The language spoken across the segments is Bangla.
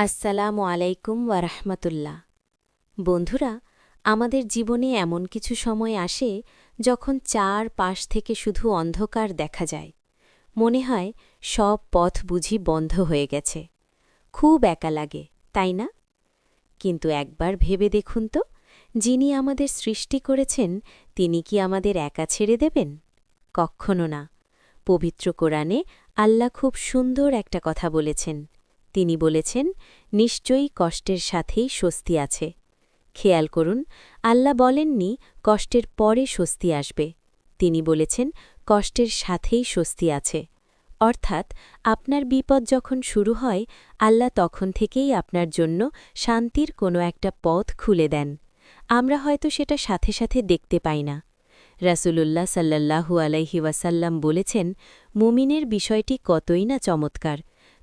আসসালামু আলাইকুম ওয়ারাহমাতুল্লাহ। বন্ধুরা, আমাদের জীবনে এমন কিছু সময় আসে যখন চারপাশ থেকে শুধু অন্ধকার দেখা যায়। মনে হয় সব পথ বুঝি বন্ধ হয়ে গেছে। খুব একা লাগে, তাই না? কিন্তু একবার ভেবে দেখুন তো, যিনি আমাদের সৃষ্টি করেছেন তিনি কি আমাদের একা ছেড়ে দেবেন? কক্ষনো না। পবিত্র কোরআনে আল্লাহ খুব সুন্দর একটা কথা বলেছেন। তিনি বলেছেন, নিশ্চয়ই কষ্টের সাথেই স্বস্তি আছে। খেয়াল করুন, আল্লাহ বলেননি কষ্টের পরে স্বস্তি আসবে। তিনি বলেছেন কষ্টের সাথেই স্বস্তি আছে। অর্থাৎ আপনার বিপদ যখন শুরু হয়, আল্লাহ তখন থেকেই আপনার জন্য শান্তির কোনো একটা পথ খুলে দেন। আমরা হয়তো সেটা সাথে সাথে দেখতে পাই না। রাসূলুল্লাহ সাল্লাল্লাহু আলাইহি ওয়াসাল্লাম বলেছেন, মুমিনের বিষয়টি কতই না চমৎকার।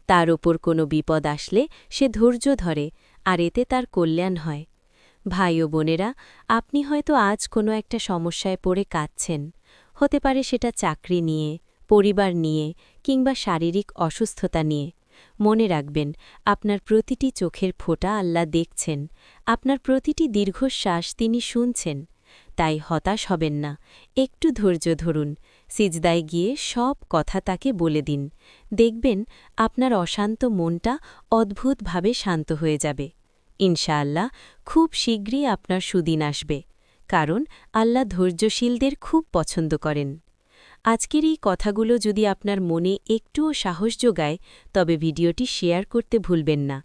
তার ওপর কোনো বিপদ আসলে সে ধৈর্য ধরে, আর এতে তার কল্যাণ হয়। ভাই ও বোনেরা, আপনি হয়তো আজ কোনো একটা সমস্যায় পড়ে কাঁদছেন। হতে পারে সেটা চাকরি নিয়ে, পরিবার নিয়ে, কিংবা শারীরিক অসুস্থতা নিয়ে। মনে রাখবেন, আপনার প্রতিটি চোখের ফোঁটা আল্লাহ দেখছেন, আপনার প্রতিটি দীর্ঘশ্বাস তিনি শুনছেন। তাই হতাশ হবেন না, একটু ধৈর্য ধরুন, সিজদায় গিয়ে সব কথা তাকে বলে দিন। দেখবেন আপনার অশান্ত মনটা অদ্ভুতভাবে শান্ত হয়ে যাবে। ইনশাআল্লাহ খুব শীঘ্রই আপনার সুদিন আসবে, কারণ আল্লাহ ধৈর্যশীলদের খুব পছন্দ করেন। আজকের এই কথাগুলো যদি আপনার মনে একটুও সাহস যোগায়, তবে ভিডিওটি শেয়ার করতে ভুলবেন না।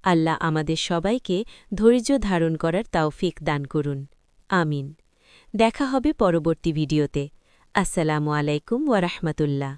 আল্লাহ আমাদের সবাইকে ধৈর্য ধারণ করার তৌফিক দান করুন। আমিন। দেখা হবে পরবর্তী ভিডিওতে। আসসালামু আলাইকুম ওয়ারাহমাতুল্লাহ।